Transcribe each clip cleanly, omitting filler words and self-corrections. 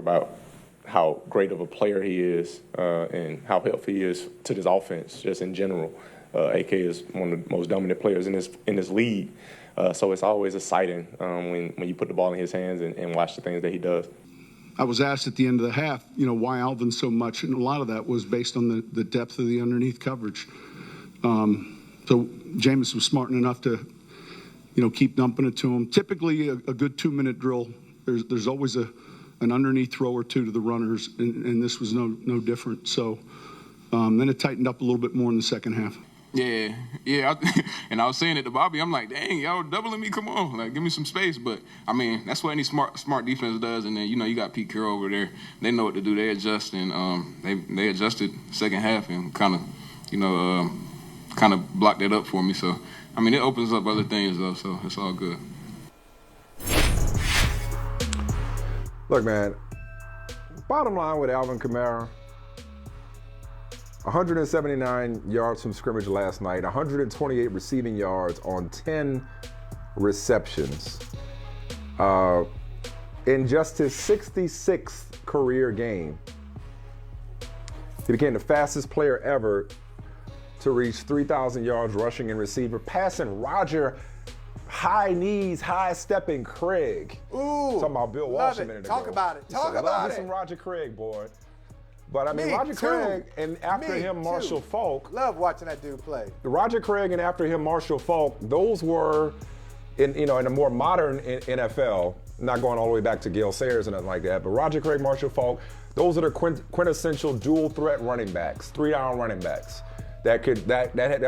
about how great of a player he is and how helpful he is to this offense just in general. AK is one of the most dominant players in this league. So it's always exciting when you put the ball in his hands and watch the things that he does. I was asked at the end of the half, why Alvin so much, and a lot of that was based on the depth of the underneath coverage. So Jameis was smart enough to, keep dumping it to him. Typically, a good 2-minute drill, there's always an underneath throw or two to the runners, and this was no different. So then it tightened up a little bit more in the second half. Yeah, and I was saying it to Bobby. I'm like, dang, y'all doubling me. Come on, like, give me some space. But I mean, that's what any smart defense does. And then you got Pete Carroll over there. They know what to do. They adjust, and they adjusted second half and kind of blocked that up for me. So I mean, it opens up other things though. So it's all good. Look, man. Bottom line with Alvin Kamara. 179 yards from scrimmage last night, 128 receiving yards on 10 receptions. In just his 66th career game, he became the fastest player ever to reach 3,000 yards rushing and receiving, passing Roger high knees, high stepping Craig. Ooh, talking about Bill Walsh a minute ago. Talk about it. Talk about it. Some Roger Craig, boy. But I mean, Roger Craig and after him Marshall Faulk. Love watching that dude play. Roger Craig and after him Marshall Faulk, those were in a more modern NFL, not going all the way back to Gale Sayers and nothing like that, but Roger Craig, Marshall Faulk, those are the quintessential dual threat running backs, 3-down running backs that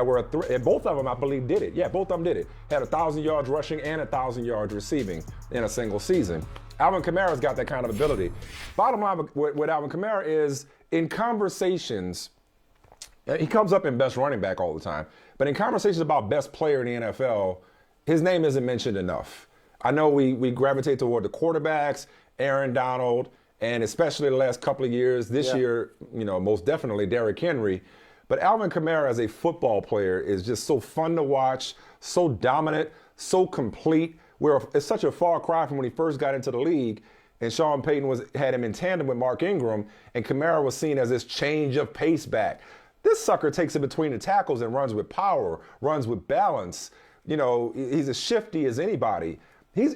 were and both of them I believe did it. Yeah, both of them did it. Had 1,000 yards rushing and 1,000 yards receiving in a single season. Alvin Kamara's got that kind of ability. Bottom line with Alvin Kamara is in conversations, he comes up in best running back all the time, but in conversations about best player in the NFL, his name isn't mentioned enough. I know we gravitate toward the quarterbacks, Aaron Donald, and especially the last couple of years, this year, most definitely Derrick Henry. But Alvin Kamara as a football player is just so fun to watch, so dominant, so complete. It's such a far cry from when he first got into the league, and Sean Payton had him in tandem with Mark Ingram, and Kamara was seen as this change of pace back. This sucker takes it between the tackles and runs with power, runs with balance. He's as shifty as anybody. He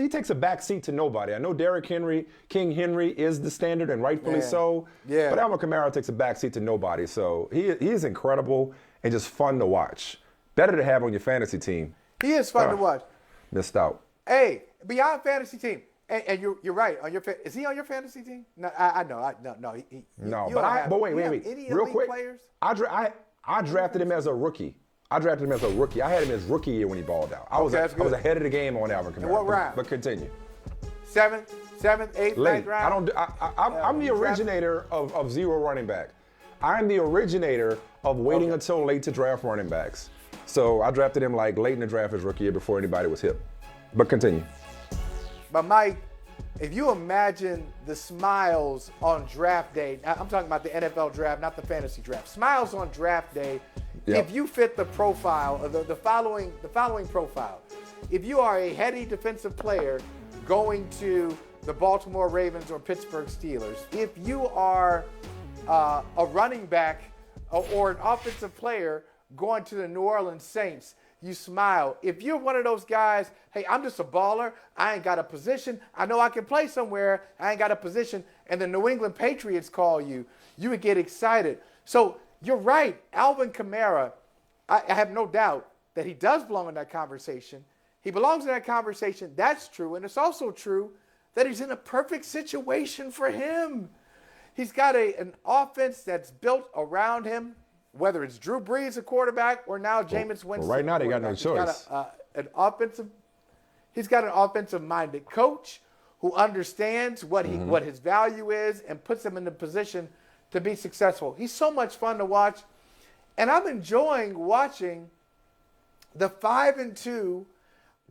takes a back seat to nobody. I know Derrick Henry, King Henry is the standard, and rightfully so. Yeah. But Alvin Kamara takes a back seat to nobody. So he's incredible and just fun to watch. Better to have on your fantasy team. He is fun to watch. Missed out. Hey, beyond fantasy team, and you're right. Is he on your fantasy team? No, I know. No, but wait. Any real elite quick. Players? I drafted him as a rookie. I had him his rookie year when he balled out. I was ahead of the game on Alvin Kamara. And what round? But continue. Seventh, eighth, late. ninth round. I'm the originator of zero running back. I'm the originator of waiting until late to draft running backs. So I drafted him like late in the draft his rookie year before anybody was hip. But continue. But Mike, if you imagine the smiles on draft day, I'm talking about the NFL draft, not the fantasy draft. Smiles on draft day. Yep. If you fit the profile, the following profile, if you are a heady defensive player going to the Baltimore Ravens or Pittsburgh Steelers, if you are a running back or an offensive player going to the New Orleans Saints, you smile. If you're one of those guys, hey, I'm just a baller, I ain't got a position, I know I can play somewhere, I ain't got a position, and the New England Patriots call you, you would get excited. So you're right, Alvin Kamara, I have no doubt that he does belong in that conversation. He belongs in that conversation, that's true, and it's also true that he's in a perfect situation for him. He's got an offense that's built around him, whether it's Drew Brees, a quarterback, or now Jameis Winston. Right now, they got no choice. He's got an offensive-minded coach who understands what his value is and puts him in the position to be successful. He's so much fun to watch, and I'm enjoying watching the 5-2,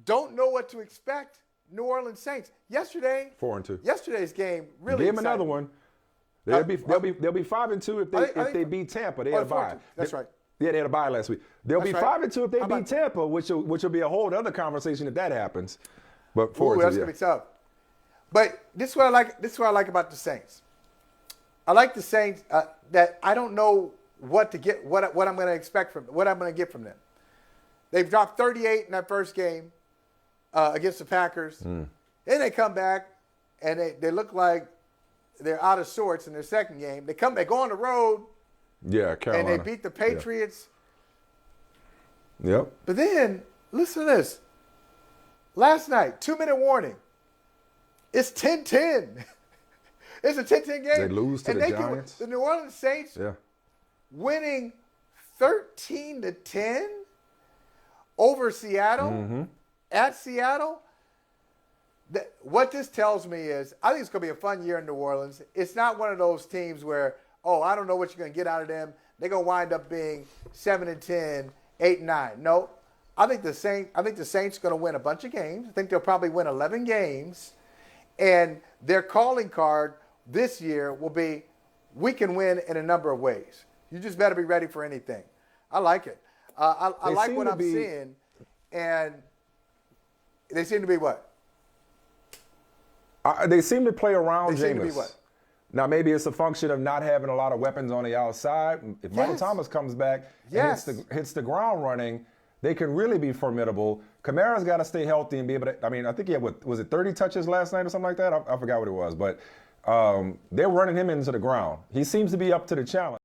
don't know what to expect New Orleans Saints. 4-2. Yesterday's game really. Give him another one. They'll be 5-2 if they beat Tampa. They had a bye. That's right. Yeah, they had a bye last week. They'll be 5-2 if they beat Tampa, which will be a whole other conversation if that happens. But 4-2. That's gonna be tough. But this is what I like. This is what I like about the Saints. I like the Saints that I don't know what to get, what I'm going to expect from, what I'm going to get from them. They've dropped 38 in that first game against the Packers. Then they come back and they look like they're out of sorts in their second game. They go on the road. Yeah, Carolina. And they beat the Patriots. Yep. But then, listen to this. Last night, 2-minute warning. It's 10-10. It's a 10-10 game. They lose to the Giants. The New Orleans Saints winning 13-10 over Seattle, at Seattle. What this tells me is I think it's going to be a fun year in New Orleans. It's not one of those teams where, I don't know what you're going to get out of them. They're going to wind up being 7-10, 8-9. No, I think the Saints are going to win a bunch of games. I think they'll probably win 11 games. And their calling card this year will be, we can win in a number of ways. You just better be ready for anything. I like it. I like what I'm seeing. And they seem to be what? They seem to play around They seem to be Jameis. what? Now, maybe it's a function of not having a lot of weapons on the outside. If Michael Thomas comes back and hits the ground running, they can really be formidable. Kamara's got to stay healthy and be able to, I think he had, was it 30 touches last night or something like that? I forgot what it was. But they're running him into the ground. He seems to be up to the challenge.